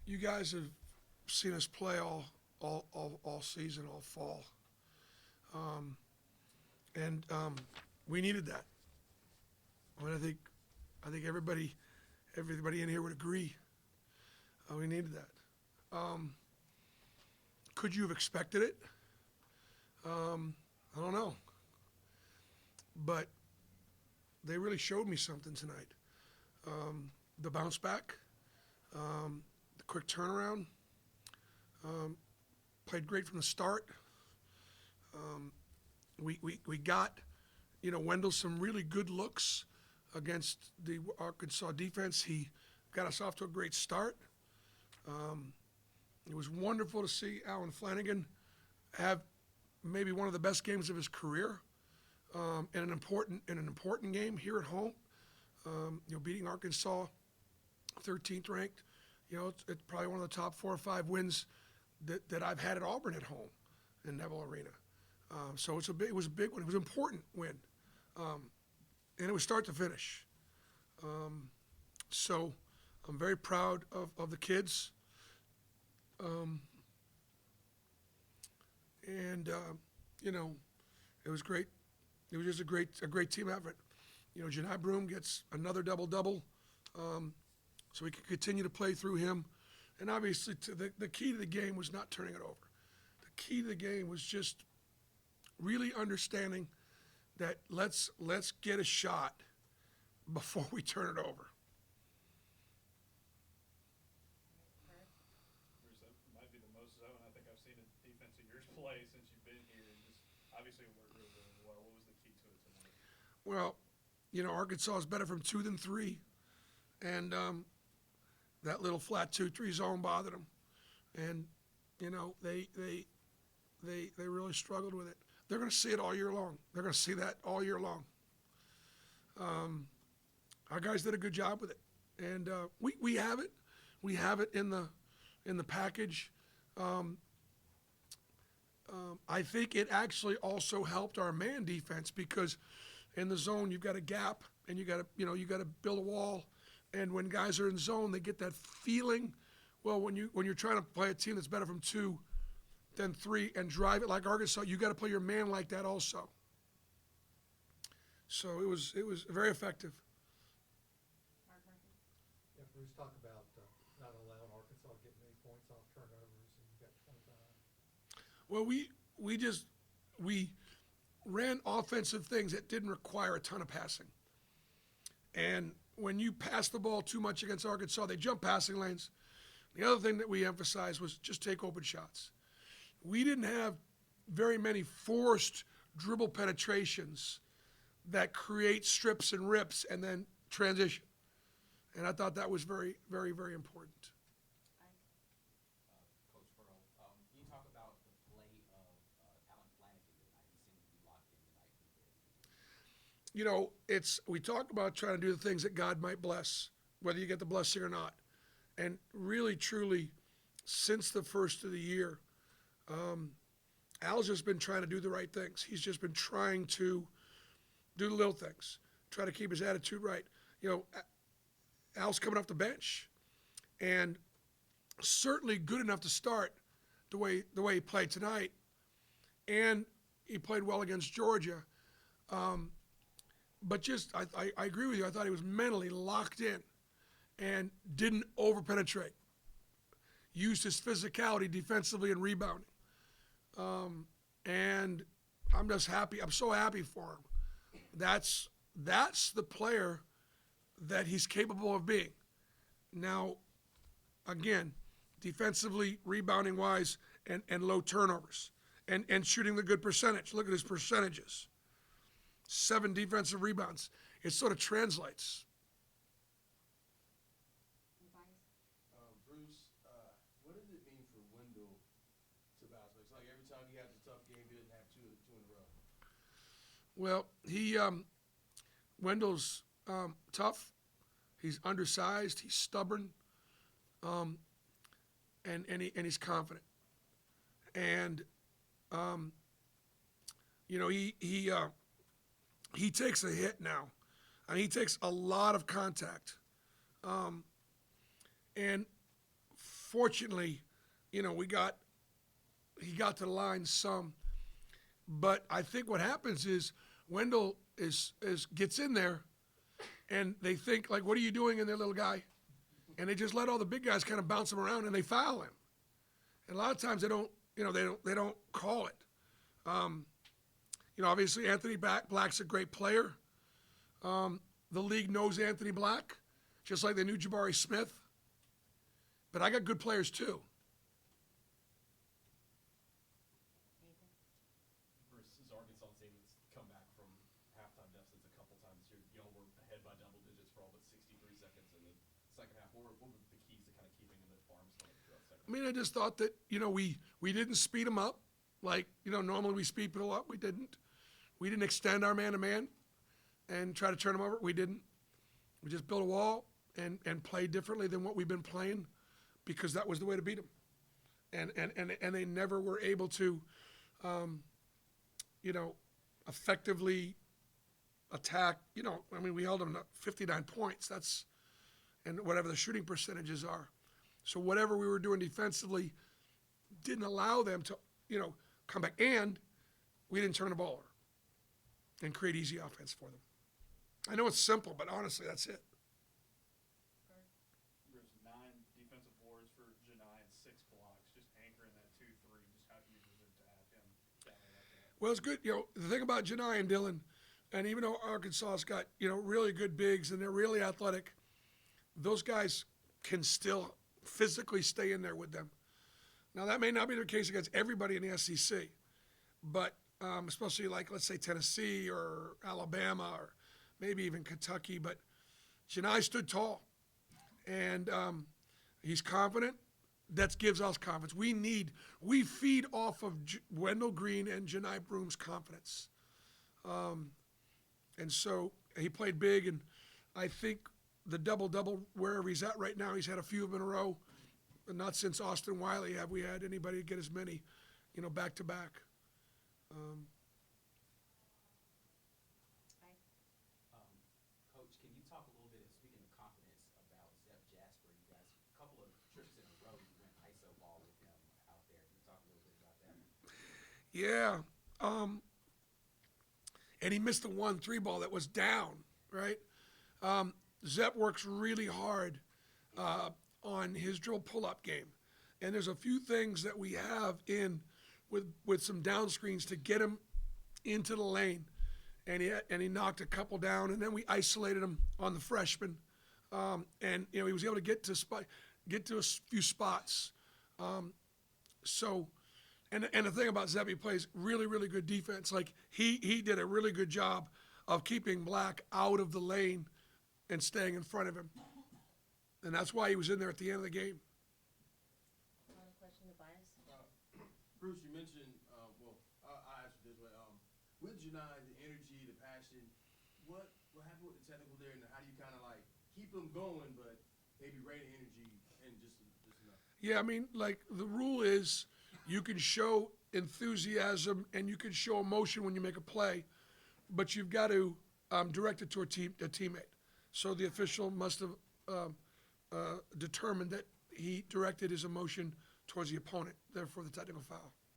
you guys have seen us play all season, all fall, and we needed that. I mean, I think everybody in here would agree. We needed that. Could you have expected it? I don't know, but they really showed me something tonight. The bounce back, the quick turnaround, played great from the start. We got, Wendell some really good looks against the Arkansas defense. He got us off to a great start. It was wonderful to see Alan Flanagan have maybe one of the best games of his career in an important game here at home. Beating Arkansas, 13th ranked. It's probably one of the top 4 or 5 wins that I've had at Auburn at home in Neville Arena. So it was a big one. It was an important win, and it was start to finish. So I'm very proud of the kids. It was great. It was just a great team effort. Janai Broom gets another double-double, so we can continue to play through him. And obviously, the key to the game was not turning it over. The key to the game was just really understanding that let's get a shot before we turn it over. Bruce, that might be the most zone I think I've seen a defense of yours play since you've been here. Just obviously it worked really, really well. What was the key to it tonight? Well, Arkansas is better from 2 than 3, and that little flat 2-3 zone bothered them, and they really struggled with it. They're going to see it all year long. They're going to see that all year long. Our guys did a good job with it, and we have it. We have it in the package. I think it actually also helped our man defense because in the zone you've got a gap and you got to build a wall, and when guys are in zone they get that feeling. Well, when you're trying to play a team that's better from 2 than 3 and drive it like Arkansas, you got to play your man like that also. So it was very effective. Yeah, Bruce, talk about not allowing Arkansas to get many points off turnovers, and you got 25. Well, we ran offensive things that didn't require a ton of passing. And when you pass the ball too much against Arkansas, they jump passing lanes. The other thing that we emphasized was just take open shots. We didn't have very many forced dribble penetrations that create strips and rips and then transition. And I thought that was very, very, very important. Coach Pearl, can you talk about the play of Alan Flanagan tonight? He seemed to be locked in tonight. We talk about trying to do the things that God might bless, whether you get the blessing or not. And really, truly, since the first of the year, Al's just been trying to do the right things. He's just been trying to do the little things, try to keep his attitude right. Al's coming off the bench, and certainly good enough to start the way he played tonight, and he played well against Georgia. But just I agree with you. I thought he was mentally locked in and didn't over-penetrate. Used his physicality defensively and rebounding. And I'm just happy. I'm so happy for him. That's the player that he's capable of being. Now, again, defensively, rebounding-wise, and low turnovers, and shooting the good percentage. Look at his percentages. 7 defensive rebounds. It sort of translates. Bruce, what did it mean for Wendell to bounce back? It's like every time he has a tough game, he didn't have two in a row. Well, Wendell's tough. He's undersized. He's stubborn, and he's confident. And he takes a hit now. I mean, he takes a lot of contact. And fortunately, you know, he got to the line some. But I think what happens is Wendell gets in there, and they think like, "What are you doing in there, little guy?" And they just let all the big guys kind of bounce him around, and they foul him. And a lot of times they don't call it. You know, obviously Anthony Black's a great player. The league knows Anthony Black, just like they knew Jabari Smith. But I got good players too. Bruce, this Arkansas team that's come back from halftime deficits a couple times this year. Y'all were ahead by double digits for all but 63 seconds in the second half. What were the keys to kind of keeping them at farm stand throughout the second I mean, I just thought that, you know, we didn't speed them up. Like, you know, normally we speed people up. We didn't. We didn't extend our man-to-man and try to turn them over. We didn't. We just built a wall and played differently than what we've been playing, because that was the way to beat them. And they never were able to, you know, effectively attack. You know, I mean, we held them to 59 points. That's, and whatever the shooting percentages are. So whatever we were doing defensively didn't allow them to, you know, come back. And we didn't turn the ball over and create easy offense for them. I know it's simple, but honestly, that's it. There's 9 defensive boards for Janai and 6 blocks, just anchoring that 2-3. Just how huge was it to have him down there like that? Well, it's good. You know, the thing about Janai and Dylan, and even though Arkansas's got, you know, really good bigs and they're really athletic, those guys can still physically stay in there with them. Now, that may not be the case against everybody in the SEC, but especially like, let's say, Tennessee or Alabama or maybe even Kentucky. But Janai stood tall, and he's confident. That gives us confidence. We feed off of Wendell Green and Janai Broom's confidence. And so he played big, and I think the double-double, wherever he's at right now, he's had a few of them in a row. But not since Austin Wiley have we had anybody get as many, you know, back-to-back. Coach, can you talk a little bit, speaking of confidence, about Zep Jasper? You guys, a couple of trips in a row, you went ISO ball with him out there. Can you talk a little bit about that? Yeah. And he missed the 1-3 ball that was down, right? Zep works really hard on his drill pull-up game. And there's a few things that we have in with some down screens to get him into the lane. And he knocked a couple down, and then we isolated him on the freshman. And, you know, he was able to get to a few spots. So, and the thing about Zeb, he plays really, really good defense. Like, he did a really good job of keeping Black out of the lane and staying in front of him. And that's why he was in there at the end of the game. Final question to Bias. Bruce, you mentioned, I asked you this way, with Janai, the energy, the passion, what happened with the technical there, and how do you kind of like keep them going, but maybe rein the energy and just enough? Yeah, I mean, like, the rule is you can show enthusiasm and you can show emotion when you make a play, but you've got to direct it to a teammate. So the official must have determined that he directed his emotion towards the opponent, therefore the technical foul.